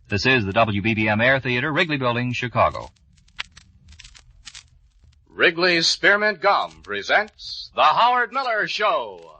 This is the WBBM Air Theater, Wrigley Building, Chicago. Wrigley's Spearmint Gum presents The Howard Miller Show.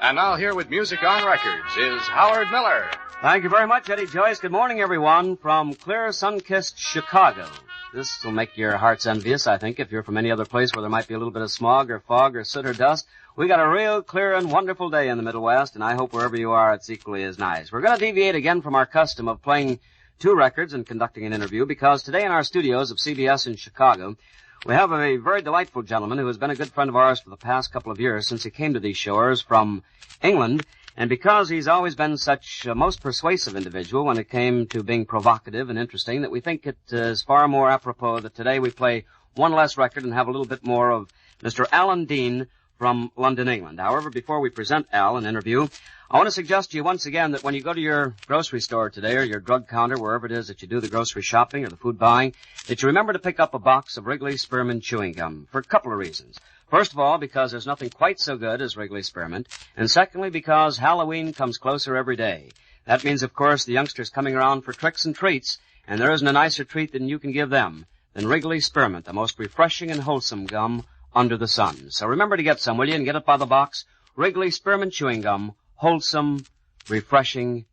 And now here with music on records is Howard Miller. Thank you very much, Eddie Joyce. Good morning, everyone, from clear, sun-kissed Chicago. This will make your hearts envious, I think, if you're from any other place where there might be a little bit of smog or fog or soot or dust. We got a real clear and wonderful day in the Middle West, and I hope wherever you are it's equally as nice. We're going to deviate again from our custom of playing two records and conducting an interview, because today in our studios of CBS in Chicago, we have a very delightful gentleman who has been a good friend of ours for the past couple of years since he came to these shores from England. And because he's always been such a most persuasive individual when it came to being provocative and interesting, that we think it is far more apropos that today we play one less record and have a little bit more of Mr. Alan Dean from London, England. However, before we present Al in interview, I want to suggest to you once again that when you go to your grocery store today or your drug counter, wherever it is that you do the grocery shopping or the food buying, that you remember to pick up a box of Wrigley Spearmint Chewing Gum for a couple of reasons. First of all, because there's nothing quite so good as Wrigley Spearmint, and secondly, because Halloween comes closer every day. That means, of course, the youngsters coming around for tricks and treats, and there isn't a nicer treat than you can give them than Wrigley Spearmint, the most refreshing and wholesome gum under the sun. So remember to get some, will you, and get it by the box. Wrigley Spearmint Chewing Gum, wholesome, refreshing,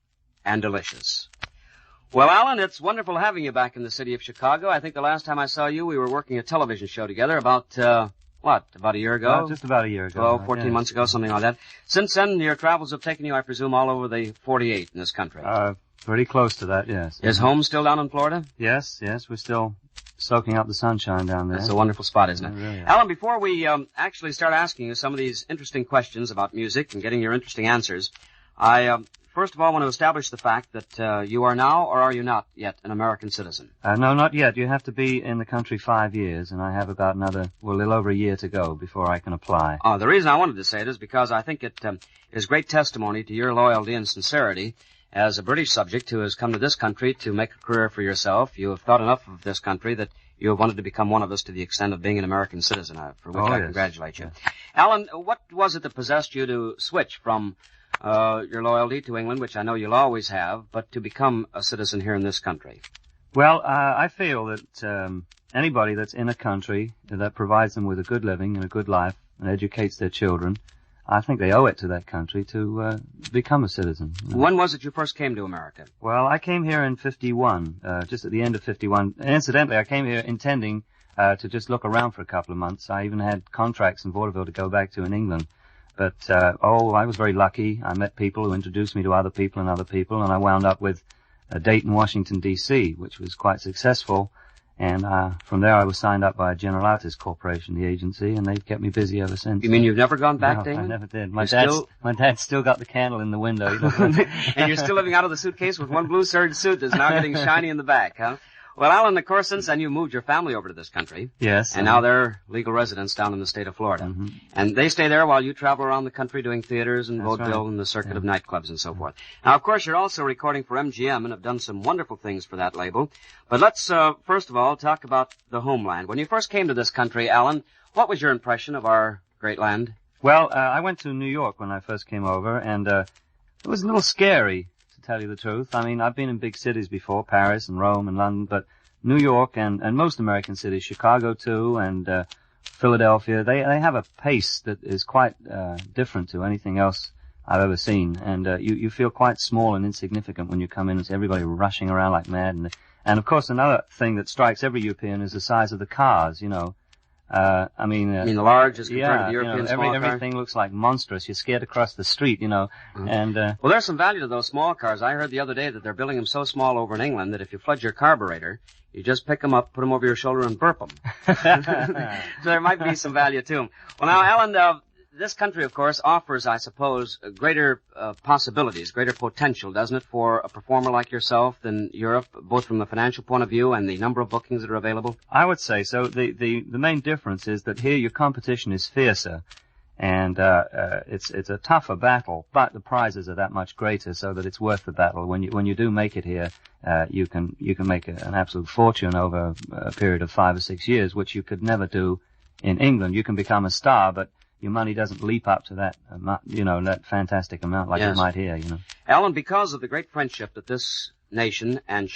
and delicious. Well, Alan, it's wonderful having you back in the city of Chicago. I think the last time I saw you, we were working a television show together about, about a year ago? Just about a year ago. 14 months ago, something like that. Since then, your travels have taken you, I presume, all over the 48 in this country. Pretty close to that, yes. Is home still down in Florida? Yes, we're still soaking up the sunshine down there. That's a wonderful spot, isn't it? Really is. Alan, before we actually start asking you some of these interesting questions about music and getting your interesting answers, I first of all want to establish the fact that you are now, or are you not yet, an American citizen? No, not yet. You have to be in the country 5 years, and I have about a little over a year to go before I can apply. The reason I wanted to say it is because I think it is great testimony to your loyalty and sincerity as a British subject who has come to this country to make a career for yourself. You have thought enough of this country that you have wanted to become one of us to the extent of being an American citizen, for which I congratulate you. Yes. Alan, what was it that possessed you to switch from your loyalty to England, which I know you'll always have, but to become a citizen here in this country? Well, I feel that anybody that's in a country that provides them with a good living and a good life and educates their children, I think they owe it to that country to become a citizen. When was it you first came to America? Well, I came here in 51, just at the end of 51. And incidentally, I came here intending to just look around for a couple of months. I even had contracts in vaudeville to go back to in England. But, I was very lucky. I met people who introduced me to other people, and I wound up with a date in Washington, D.C., which was quite successful. And from there I was signed up by General Artists Corporation, the agency, and they've kept me busy ever since. You mean you've never gone back to England? I never did. My dad's still got the candle in the window. And you're still living out of the suitcase with one blue serge suit that's now getting shiny in the back, huh? Well, Alan, of course, since then you moved your family over to this country. Yes. And now they're legal residents down in the state of Florida. Mm-hmm. And they stay there while you travel around the country doing theaters and vaudeville and the circuit of nightclubs and so forth. Now, of course, you're also recording for MGM and have done some wonderful things for that label. But let's, first of all, talk about the homeland. When you first came to this country, Alan, what was your impression of our great land? Well, I went to New York when I first came over, and it was a little scary, tell you the truth. I mean, I've been in big cities before, Paris and Rome and London, but New York and most American cities, Chicago too, and Philadelphia, they have a pace that is quite different to anything else I've ever seen. And you feel quite small and insignificant when you come in and see everybody rushing around like mad. And of course, another thing that strikes every European is the size of the cars, you know. I mean the large as compared to the European small car? Everything looks like monstrous. You're scared to cross the street, you know. Mm-hmm. And well, there's some value to those small cars. I heard the other day that they're building them so small over in England that if you flood your carburetor, you just pick them up, put them over your shoulder, and burp them. So there might be some value to them. Well, now, Alan, this country, of course, offers, I suppose, greater possibilities, greater potential, doesn't it, for a performer like yourself than Europe, both from the financial point of view and the number of bookings that are available? I would say so. The main difference is that here your competition is fiercer. And it's a tougher battle, but the prizes are that much greater, so that it's worth the battle. When you do make it here, you can make an absolute fortune over a period of 5 or 6 years, which you could never do in England. You can become a star, but your money doesn't leap up to that, that fantastic amount like it might here. Alan, because of the great friendship that this nation, and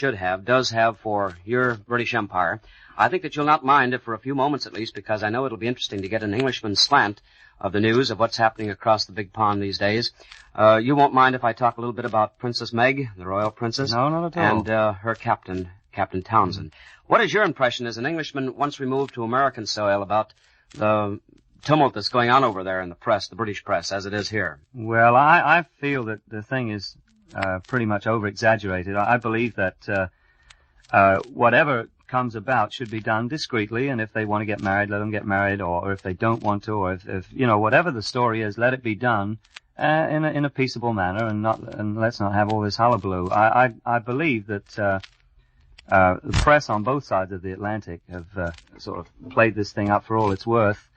does have for your British Empire, I think that you'll not mind if for a few moments at least, because I know it'll be interesting to get an Englishman's slant of the news of what's happening across the big pond these days. You won't mind if I talk a little bit about Princess Meg, the royal princess? No, not at all. And her captain, Captain Townsend. What is your impression as an Englishman once removed to American soil about the tumult that's going on over there in the press, the British press, as it is here? Well, I feel that the thing is pretty much over-exaggerated. I believe that whatever comes about should be done discreetly, and if they want to get married, let them get married, or if they don't want to, or if whatever the story is, let it be done in a peaceable manner, and let's not have all this hullabaloo. I believe that the press on both sides of the Atlantic have sort of played this thing up for all it's worth,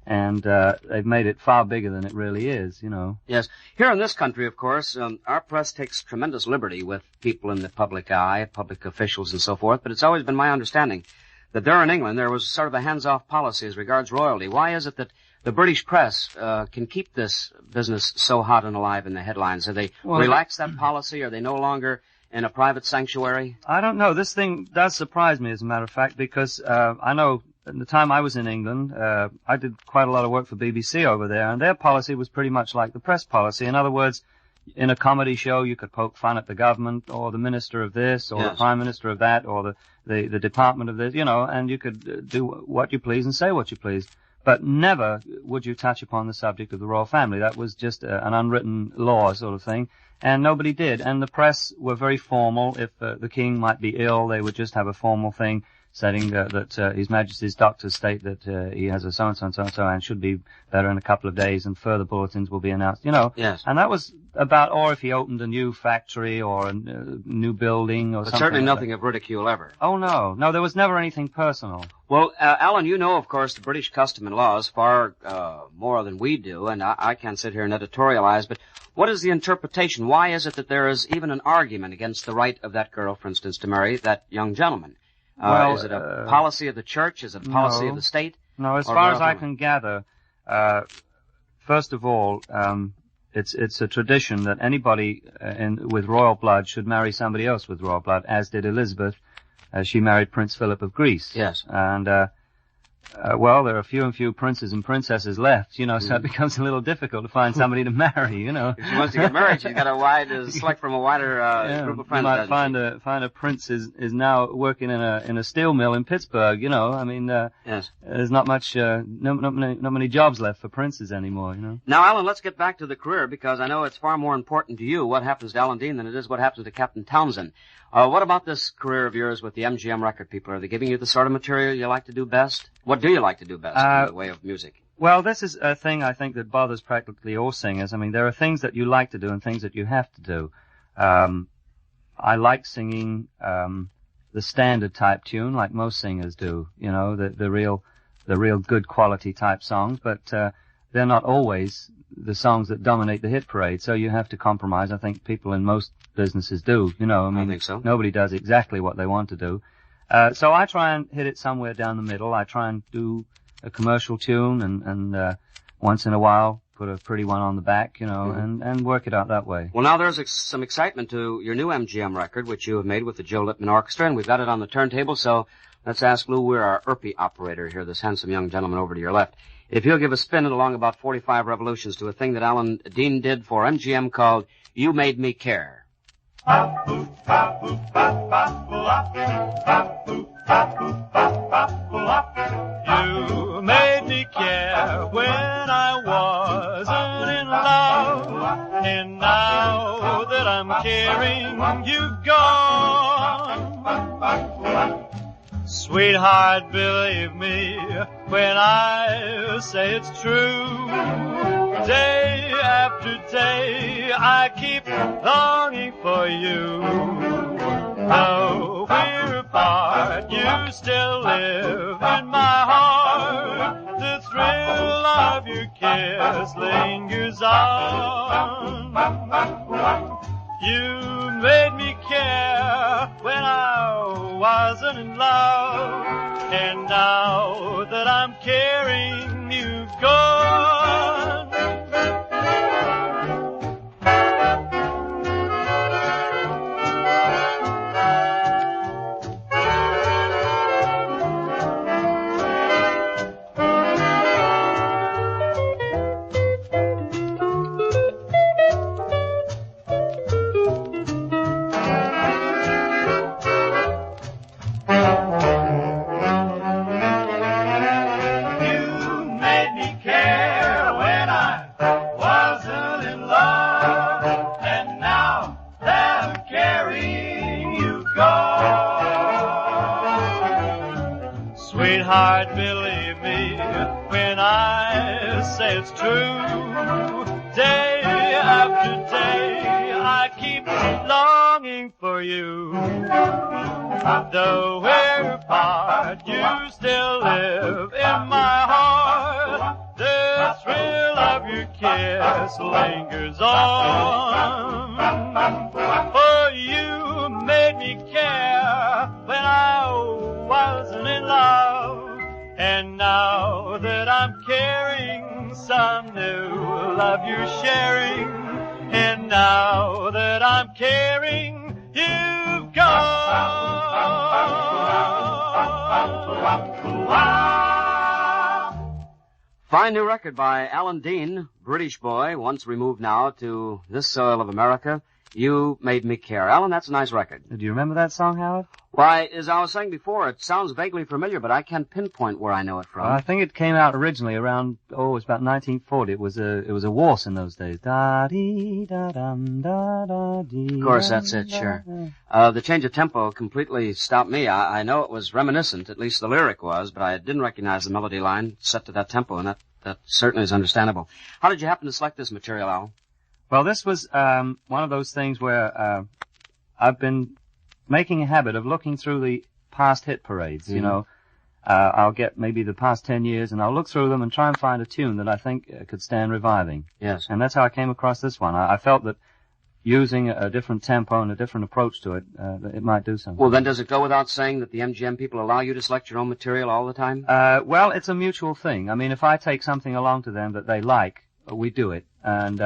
and they've made it far bigger than it really is, Yes. Here in this country, of course, our press takes tremendous liberty with people in the public eye, public officials and so forth, but it's always been my understanding that there in England there was sort of a hands-off policy as regards royalty. Why is it that the British press can keep this business so hot and alive in the headlines? Have they relaxed that policy? Are they no longer in a private sanctuary? I don't know. This thing does surprise me, as a matter of fact, because I know at the time I was in England, I did quite a lot of work for BBC over there, and their policy was pretty much like the press policy. In other words, in a comedy show, you could poke fun at the government, or the minister of this, or the prime minister of that, or the department of this, and you could do what you please and say what you please. But never would you touch upon the subject of the royal family. That was just an unwritten law sort of thing, and nobody did. And the press were very formal. If the king might be ill, they would just have a formal thing stating that His Majesty's doctors state that he has a so-and-so and so-and-so and should be better in a couple of days, and further bulletins will be announced, Yes. And that was about, or if he opened a new factory or a new building or but something. Certainly like nothing of ridicule ever. Oh, no. No, there was never anything personal. Well, Alan, of course, the British custom and laws far more than we do, and I can't sit here and editorialize, but what is the interpretation? Why is it that there is even an argument against the right of that girl, for instance, to marry that young gentleman? Is it a policy of the church? Is it a policy of the state? No, as far as I can gather, first of all, it's a tradition that anybody with royal blood should marry somebody else with royal blood, as did Elizabeth. She married Prince Philip of Greece. Yes. And well, there are few and few princes and princesses left, so it becomes a little difficult to find somebody to marry, If she wants to get married, she's got to select from a wider group of friends. You might find a prince is now working in a steel mill in Pittsburgh, Yes. There's not much, not many jobs left for princes anymore, Now, Alan, let's get back to the career, because I know it's far more important to you what happens to Alan Dean than it is what happens to Captain Townsend. What about this career of yours with the MGM record people? Are they giving you the sort of material you like to do best? What do you like to do best in the way of music? Well, this is a thing I think that bothers practically all singers. I mean, there are things that you like to do and things that you have to do. I like singing the standard type tune, like most singers do. The real good quality type songs, but they're not always the songs that dominate the hit parade. So you have to compromise. I think people in most businesses do. I think so. Nobody does exactly what they want to do. So I try and hit it somewhere down the middle. I try and do a commercial tune and once in a while put a pretty one on the back, and work it out that way. Well, now there's some excitement to your new MGM record, which you have made with the Joe Lippman Orchestra, and we've got it on the turntable, so let's ask Lou Weir, our ERPI operator here, this handsome young gentleman over to your left, if he'll give a spin at along about 45 revolutions to a thing that Alan Dean did for MGM called You Made Me Care. You made me care when I wasn't in love, and now that I'm caring, you've gone. Sweetheart, believe me when I say it's true. Day after day, I keep longing for you. Though we're apart, you still live in my heart. The thrill of your kiss wasn't in love. And now that I'm caring, you've gone. Sweetheart, believe me when I say it's true. Day after day, I keep longing for you. Though we're apart, you still live in my heart. The thrill of your kiss lingers on. For you made me care when I wasn't in love. And now that I'm caring, some new love you're sharing. And now that I'm caring, you've gone. Fine new record by Alan Dean, British boy, once removed now to this soil of America. You Made Me Care. Alan, that's a nice record. Do you remember that song, Howard? Why, as I was saying before, it sounds vaguely familiar, but I can't pinpoint where I know it from. I think it came out originally around, it was about 1940. It was a waltz in those days. Da-dee, da-dum, da-da-dee. Of course, that's it, sure. The change of tempo completely stopped me. I know it was reminiscent, at least the lyric was, but I didn't recognize the melody line set to that tempo, and that certainly is understandable. How did you happen to select this material, Al? Well, this was one of those things where I've been making a habit of looking through the past hit parades, Mm-hmm. you know. I'll get maybe the past 10 years, and I'll look through them and try and find a tune that I think could stand reviving. Yes. And that's how I came across this one. I felt that using a different tempo and a different approach to it, it might do something. Well, then does it go without saying that the MGM people allow you to select your own material all the time? Well, it's a mutual thing. I mean, if I take something along to them that they like, we do it. And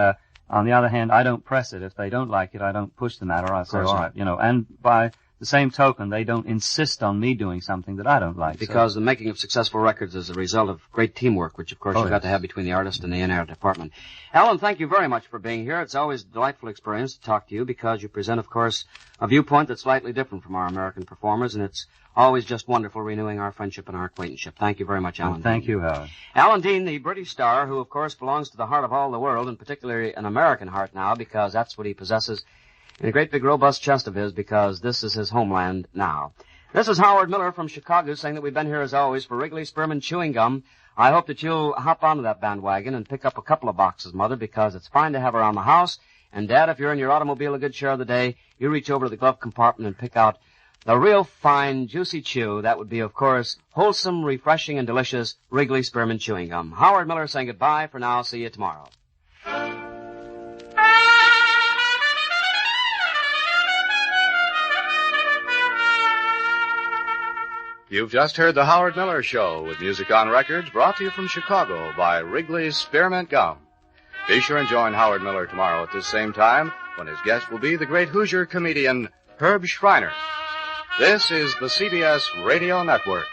on the other hand, I don't press it. If they don't like it, I don't push the matter. I say, all right, you know. And by the same token, they don't insist on me doing something that I don't like. Because the making of successful records is a result of great teamwork, which, of course, you've got to have between the artist and the in-air department. Alan, thank you very much for being here. It's always a delightful experience to talk to you because you present, of course, a viewpoint that's slightly different from our American performers, and it's always just wonderful renewing our friendship and our acquaintanceship. Thank you very much, Alan. Well, thank you, Howard. Alan Dean, the British star, who, of course, belongs to the heart of all the world, and particularly an American heart now, because that's what he possesses in a great big robust chest of his, because this is his homeland now. This is Howard Miller from Chicago saying that we've been here, as always, for Wrigley Spearmint Chewing Gum. I hope that you'll hop onto that bandwagon and pick up a couple of boxes, Mother, because it's fine to have around the house. And, Dad, if you're in your automobile a good share of the day, you reach over to the glove compartment and pick out the real fine, juicy chew. That would be, of course, wholesome, refreshing, and delicious Wrigley Spearmint Chewing Gum. Howard Miller saying goodbye for now. See you tomorrow. You've just heard The Howard Miller Show with music on records brought to you from Chicago by Wrigley's Spearmint Gum. Be sure and join Howard Miller tomorrow at this same time when his guest will be the great Hoosier comedian Herb Schreiner. This is the CBS Radio Network.